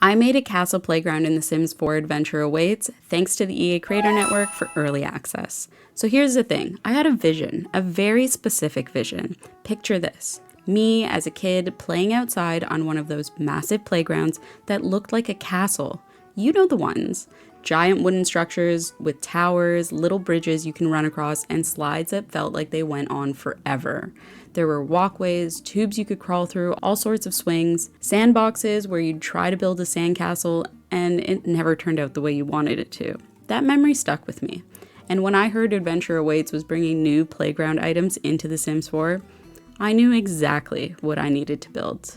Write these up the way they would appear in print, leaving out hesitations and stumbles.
I made a castle playground in The Sims 4 Adventure Awaits thanks to the EA Creator Network for early access. So here's the thing, I had a vision, a very specific vision. Picture this, me as a kid playing outside on one of those massive playgrounds that looked like a castle. You know the ones. Giant wooden structures with towers, little bridges you can run across, and slides that felt like they went on forever. There were walkways, tubes you could crawl through, all sorts of swings, sandboxes where you'd try to build a sandcastle, and it never turned out the way you wanted it to. That memory stuck with me. And when I heard Adventure Awaits was bringing new playground items into The Sims 4, I knew exactly what I needed to build.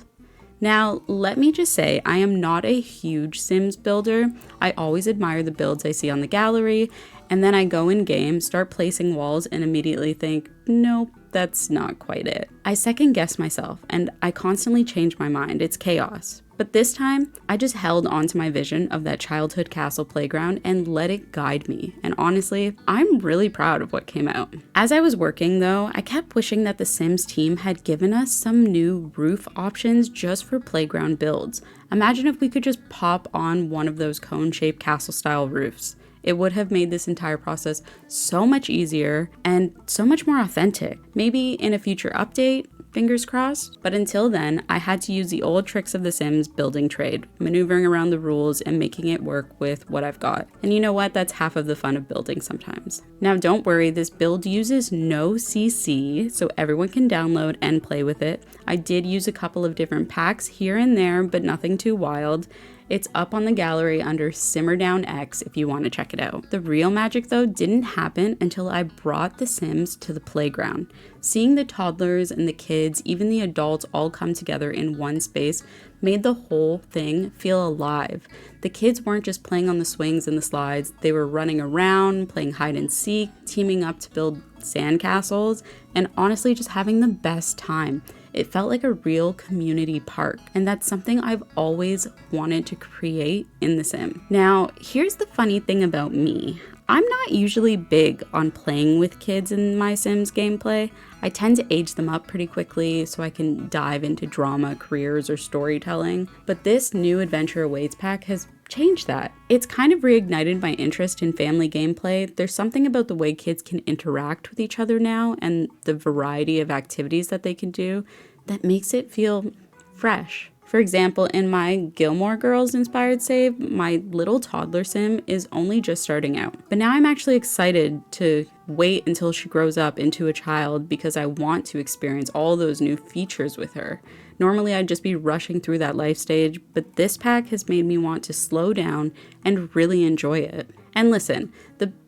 Now, let me just say, I am not a huge Sims builder. I always admire the builds I see on the gallery, and then I go in game, start placing walls, and immediately think, nope, that's not quite it. I second guess myself, and I constantly change my mind. It's chaos. But this time, I just held onto my vision of that childhood castle playground and let it guide me. And honestly, I'm really proud of what came out. As I was working though, I kept wishing that the Sims team had given us some new roof options just for playground builds. Imagine if we could just pop on one of those cone-shaped castle-style roofs. It would have made this entire process so much easier and so much more authentic. Maybe in a future update, fingers crossed. But until then, I had to use the old tricks of the Sims building trade, maneuvering around the rules and making it work with what I've got. And you know what? That's half of the fun of building sometimes. Now don't worry, this build uses no CC, so everyone can download and play with it. I did use a couple of different packs here and there, but nothing too wild. It's up on the gallery under Simmer Down X if you want to check it out. The real magic though didn't happen until I brought the Sims to the playground. Seeing the toddlers and the kids, even the adults all come together in one space made the whole thing feel alive. The kids weren't just playing on the swings and the slides, they were running around, playing hide and seek, teaming up to build sandcastles, and honestly just having the best time. It felt like a real community park, and that's something I've always wanted to create in The Sim. Now, here's the funny thing about me. I'm not usually big on playing with kids in my Sims gameplay. I tend to age them up pretty quickly so I can dive into drama, careers, or storytelling. But this new Adventure Awaits pack has changed that. It's kind of reignited my interest in family gameplay. There's something about the way kids can interact with each other now and the variety of activities that they can do that makes it feel fresh. For example, in my Gilmore Girls inspired save, my little toddler Sim is only just starting out. But now I'm actually excited to wait until she grows up into a child because I want to experience all those new features with her. Normally I'd just be rushing through that life stage, but this pack has made me want to slow down and really enjoy it. And listen,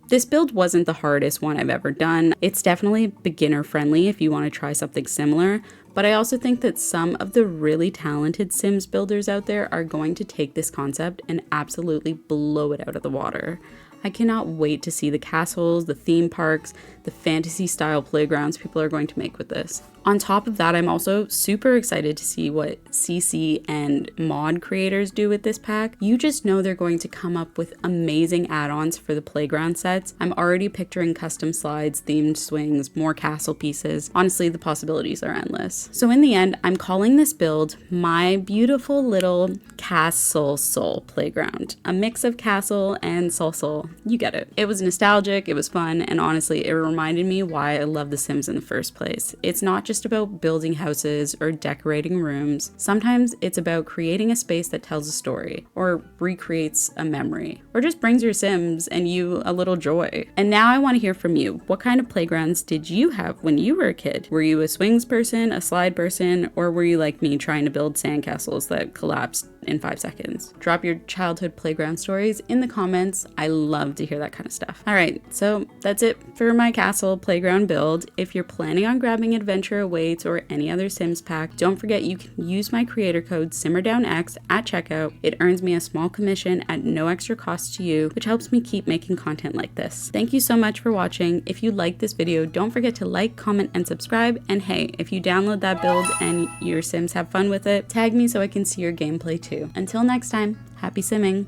this build wasn't the hardest one I've ever done. It's definitely beginner friendly if you want to try something similar, but I also think that some of the really talented Sims builders out there are going to take this concept and absolutely blow it out of the water. I cannot wait to see the castles, the theme parks, the fantasy style playgrounds people are going to make with this. On top of that, I'm also super excited to see what CC and mod creators do with this pack. You just know they're going to come up with amazing add-ons for the playground sets. I'm already picturing custom slides, themed swings, more castle pieces. Honestly, the possibilities are endless. So in the end, I'm calling this build my beautiful little Castle Soul playground. A mix of castle and soul. You get it. It was nostalgic, it was fun, and honestly, it reminded me why I love The Sims in the first place. It's not just about building houses or decorating rooms. Sometimes it's about creating a space that tells a story, or recreates a memory, or just brings your Sims and you a little joy. And now I want to hear from you. What kind of playgrounds did you have when you were a kid? Were you a swings person, a slide person, or were you like me trying to build sandcastles that collapsed in 5 seconds? Drop your childhood playground stories in the comments. I love to hear that kind of stuff. All right, so that's it for my castle playground build. If you're planning on grabbing Adventure Awaits or any other Sims pack, don't forget you can use my creator code SimmerDownX at checkout. It earns me a small commission at no extra cost to you, which helps me keep making content like this. Thank you so much for watching. If you liked this video, don't forget to like, comment, and subscribe. And hey, if you download that build and your Sims have fun with it, tag me so I can see your gameplay too. Until next time, happy simming!